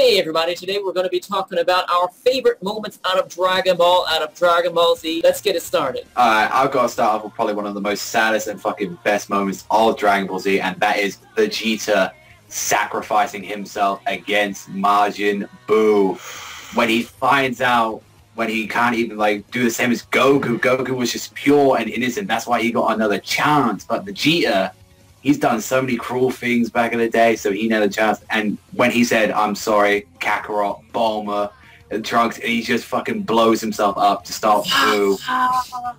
Hey everybody, today we're going to be talking about our favorite moments out of Dragon Ball, out of Dragon Ball Z. Let's get it started. Alright, I've got to start off with probably one of the most saddest and fucking best moments of Dragon Ball Z, and that is Vegeta sacrificing himself against Majin Buu. When he finds out, when he can't even like do the same as Goku. Goku was just pure and innocent. That's why he got another chance. But Vegeta, he's done so many cruel things back in the day, so he never chance. And when he said, "I'm sorry," Kakarot, Bulma, and Trunks, and he just fucking blows himself up to start Buu.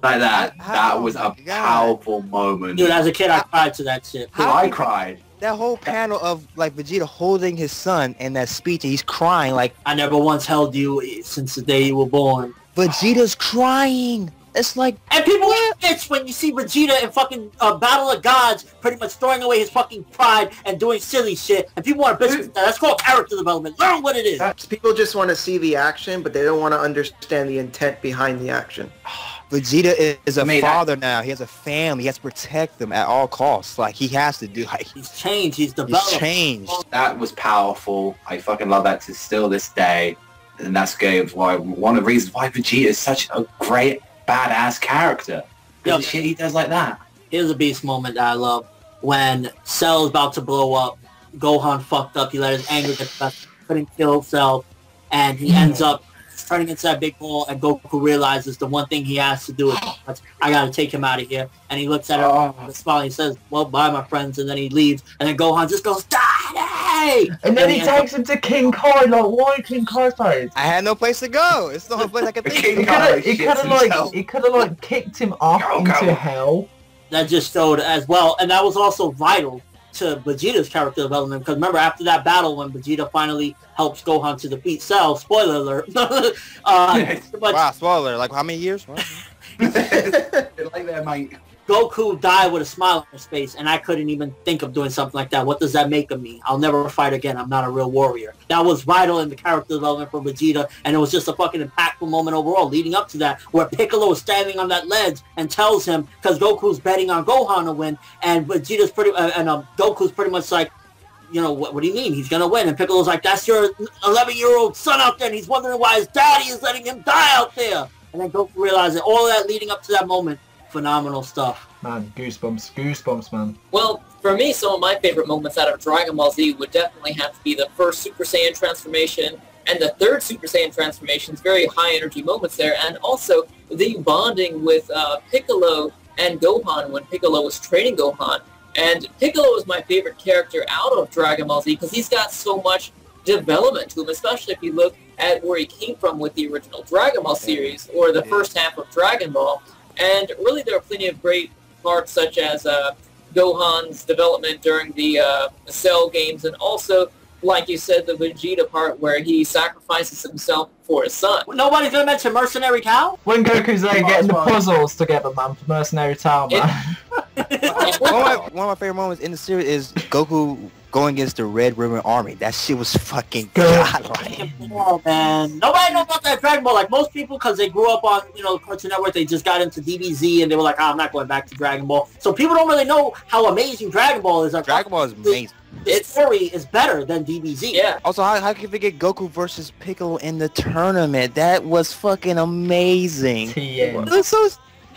Like that. That was a powerful moment. Dude, as a kid, I cried to that shit. I cried. That whole panel of like Vegeta holding his son in that speech, and he's crying like, I never once held you since the day you were born. Vegeta's crying. It's like, and people get bitch when you see Vegeta in fucking Battle of Gods pretty much throwing away his fucking pride and doing silly shit, and people want to bitch with that. That's called character development. Learn what it is. People just want to see the action, but they don't want to understand the intent behind the action. Vegeta is a father now. He has a family. He has to protect them at all costs. Like, he has to do, like... He's changed. He's developed. He's changed. That was powerful. I fucking love that to still this day. And that's why one of the reasons why Vegeta is such a great, badass character. Because the shit he does like that. Here's a beast moment that I love. When Cell's about to blow up, Gohan fucked up. He let his anger get the best. Couldn't kill Cell. And he ends up turning into that big ball, and Goku realizes the one thing he has to do is, I gotta take him out of here. And he looks at her with a smile, and he says, well, bye, my friends, and then he leaves. And then Gohan just goes, Daddy! And then he takes him to King Kai, like, why King Kai face? I had no place to go. It's the only place I could think of. He could have, like, kicked him off into hell. That just showed as well, and that was also vital to Vegeta's character development, because remember, after that battle when Vegeta finally helps Gohan to defeat Cell, spoiler alert, wow, spoiler, like how many years? Like that, mate. Goku died with a smile on his face, and I couldn't even think of doing something like that. What does that make of me? I'll never fight again. I'm not a real warrior. That was vital in the character development for Vegeta, and it was just a fucking impactful moment overall leading up to that, where Piccolo is standing on that ledge and tells him, because Goku's betting on Gohan to win, and Vegeta's Goku's pretty much like, you know, what do you mean? He's gonna win. And Piccolo's like, that's your 11-year-old son out there, and he's wondering why his daddy is letting him die out there. And then Goku realizes all of that leading up to that moment. Phenomenal stuff. Man, goosebumps, man. Well, for me, some of my favorite moments out of Dragon Ball Z would definitely have to be the first Super Saiyan transformation and the third Super Saiyan transformations, very high energy moments there, and also the bonding with Piccolo and Gohan when Piccolo was training Gohan. And Piccolo is my favorite character out of Dragon Ball Z because he's got so much development to him, especially if you look at where he came from with the original Dragon Ball series or the first half of Dragon Ball. And really there are plenty of great parts such as Gohan's development during the Cell games, and also, like you said, the Vegeta part where he sacrifices himself for his son. Nobody's going to mention Mercenary Cow? When Goku's there getting the puzzles together, man, for Mercenary Town, man. One of my favorite moments in the series is Goku going against the Red Ribbon Army. That shit was fucking godlike. Oh, man. Nobody knows about that Dragon Ball. Like, most people, because they grew up on, you know, Cartoon Network, they just got into DBZ, and they were like, I'm not going back to Dragon Ball. So people don't really know how amazing Dragon Ball is. Like, Dragon Ball is amazing. The story is better than DBZ. Yeah. Also, how can you forget Goku versus Piccolo in the tournament? That was fucking amazing. Yeah. It was so...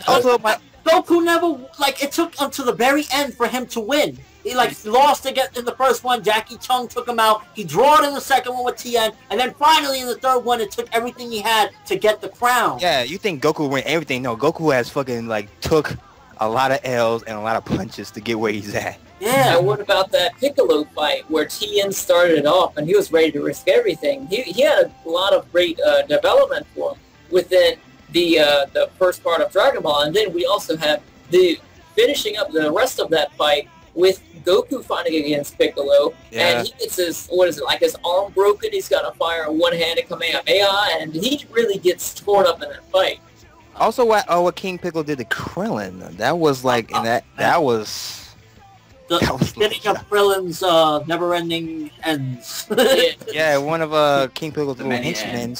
Also, Goku never, like, it took until the very end for him to win. He, like, lost to get in the first one. Jackie Chung took him out. He drawed in the second one with Tien. And then finally in the third one, it took everything he had to get the crown. Yeah, you think Goku win everything. No, Goku has fucking, like, took a lot of L's and a lot of punches to get where he's at. Yeah. And what about that Piccolo fight where Tien started it off and he was ready to risk everything? He had a lot of great development for him within the first part of Dragon Ball. And then we also have the finishing up the rest of that fight with Goku fighting against Piccolo, and he gets his, his arm broken, he's got to fire a one-handed Kamehameha, and he really gets torn up in that fight. Also, what King Piccolo did to Krillin, that was like, and that was... The beginning of Krillin's never-ending ends. Yeah, one of King Piccolo's little henchmen,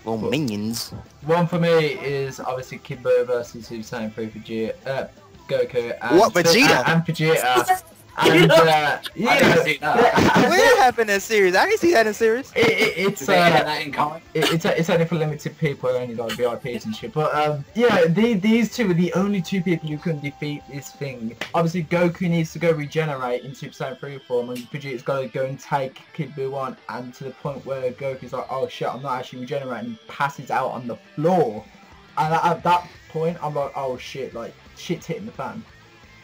little minions. One for me is obviously Kid Buu versus Super Saiyan 3 Vegeta. Goku and Vegeta? And Vegeta. And I didn't see that. When it happened in series? I didn't see that in series. It's Do they have that in common? it's only for limited people, only like VIPs and shit. But yeah, these two are the only two people who can defeat this thing. Obviously, Goku needs to go regenerate in Super Saiyan 3 form, and Vegeta's got to go and take Kid Buu on, and to the point where Goku's like, oh shit, I'm not actually regenerating, and passes out on the floor. And at that point, I'm like, oh shit, like shit's hitting the fan.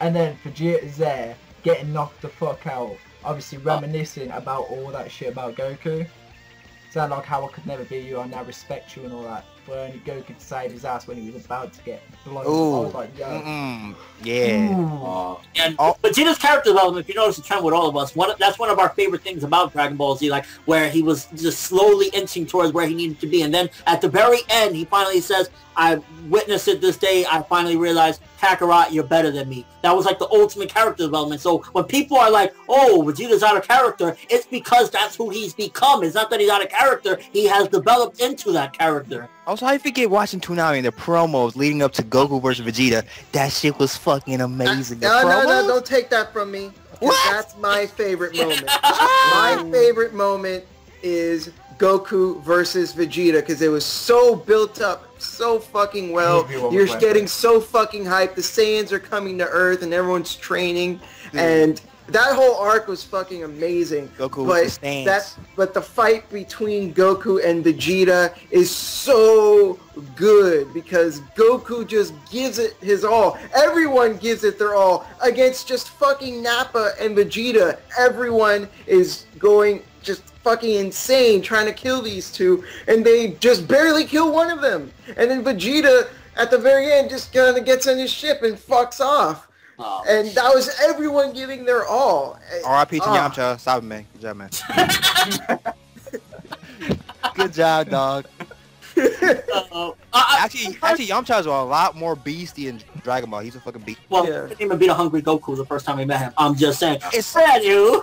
And then Vegeta's there, getting knocked the fuck out, obviously reminiscing about all that shit about Goku. So like how I could never be you, I now respect you and all that. But only Goku could save his ass when he was about to get blown up. I was like, yo. Yeah. And Vegeta's character development, if you notice the trend with all of us, that's one of our favorite things about Dragon Ball Z, like where he was just slowly inching towards where he needed to be. And then at the very end, he finally says, I witnessed it this day, I finally realized, Kakarot, you're better than me. That was like the ultimate character development. So when people are like, oh, Vegeta's out of character, it's because that's who he's become. It's not that he's out of character, he has developed into that character. Also, I forget watching Toonami and the promos leading up to Goku versus Vegeta. That shit was fucking amazing. No, don't take that from me. What? That's my favorite moment. My favorite moment is Goku versus Vegeta, because it was so built up so fucking well. You're getting so fucking hyped. The Saiyans are coming to Earth and everyone's training, and that whole arc was fucking amazing. Goku with the stance. But the fight between Goku and Vegeta is so good because Goku just gives it his all. Everyone gives it their all against just fucking Nappa and Vegeta. Everyone is going just fucking insane trying to kill these two, and they just barely kill one of them. And then Vegeta at the very end just kind of gets on his ship and fucks off. Oh. And that was everyone giving their all. R.I.P. to Yamcha. Stop it, man. Good job, man. Good job, dog. Actually, Yamcha is a lot more beastie in Dragon Ball. He's a fucking beast. Well, he didn't even beat a hungry Goku the first time we met him. I'm just saying. It's sad, you.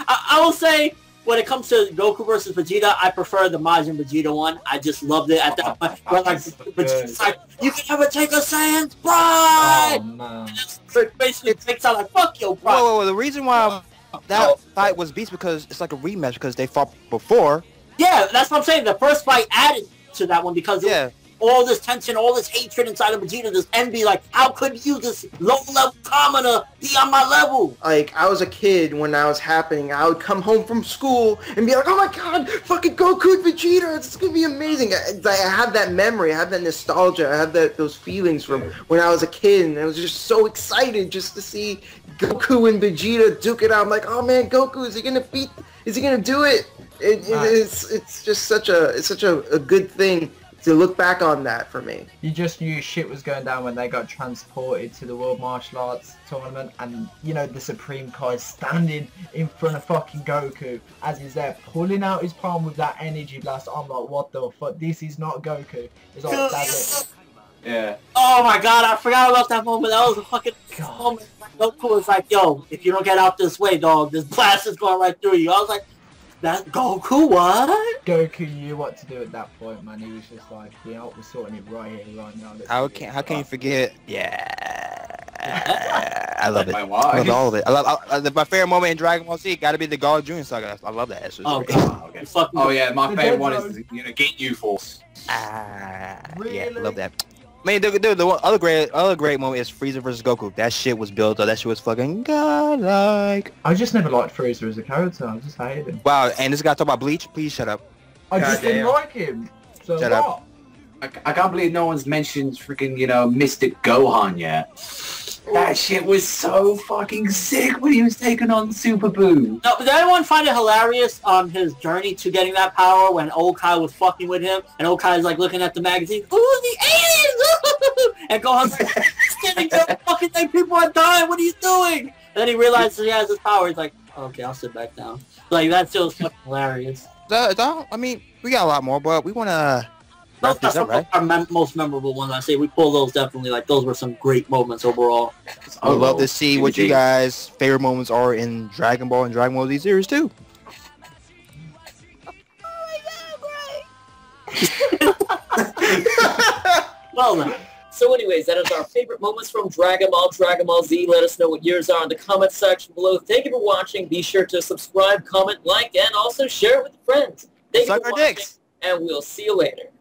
I will say, when it comes to Goku versus Vegeta, I prefer the Majin Vegeta one. I just loved it at that point. Where like Vegeta's like, you can never take a Saiyan's pride! Oh, man. It basically takes out like, fuck your pride. Whoa, the reason why that fight was beast because it's like a rematch because they fought before. Yeah, that's what I'm saying. The first fight added to that one because all this tension, all this hatred inside of Vegeta, this envy, like, how could you, this low-level commoner, be on my level? Like, I was a kid when that was happening. I would come home from school and be like, oh my god, fucking Goku and Vegeta, it's gonna be amazing. I have that memory, I have that nostalgia, I have those feelings from when I was a kid, and I was just so excited just to see Goku and Vegeta duke it out. I'm like, oh man, Goku, is he gonna do it? It's just such a good thing to look back on that for me. You just knew shit was going down when they got transported to the World Martial Arts Tournament, and you know the Supreme Kai is standing in front of fucking Goku as he's there pulling out his palm with that energy blast. I'm like, what the fuck? This is not Goku. It's like, that's it. Yeah. Oh my god, I forgot about that moment. That was a fucking moment. Goku was like, yo, if you don't get out this way, dog, this blast is going right through you. I was like, that Goku, what? Goku knew what to do at that point, man. He was just like, we're sorting it right here, right now. How can you forget? Yeah. I love it. I love all of it. I love my favorite moment in Dragon Ball Z. Got to be the God Junior saga. I love that. Oh yeah, my favorite one is Get You Force. Really? Yeah, I love that. Man, the other great moment is Frieza versus Goku. That shit was built up. That shit was fucking godlike. I just never liked Frieza as a character. I just hated him. Wow, and this guy talk about Bleach. Please shut up. I just didn't like him. So shut up. I can't believe no one's mentioned freaking Mystic Gohan yet. That shit was so fucking sick when he was taking on Super Buu. No, did anyone find it hilarious on his journey to getting that power when old Kai was fucking with him and old Kai's like looking at the magazine, ooh, the aliens! And Gohan's like, standing there, fucking thing, people are dying, what are you doing? And then he realizes he has his power, he's like, okay, I'll sit back down. Like, that still is fucking hilarious. I mean, we got a lot more, but we want to... Those are some of our most memorable ones. I say we pull those definitely. Like those were some great moments overall. I would love to see what you guys' favorite moments are in Dragon Ball and Dragon Ball Z series too. Well then, So anyways, that is our favorite moments from Dragon Ball Z. Let us know what yours are in the comments section below. Thank you for watching. Be sure to subscribe, comment, like, and also share it with friends. Thank you for watching, and we'll see you later.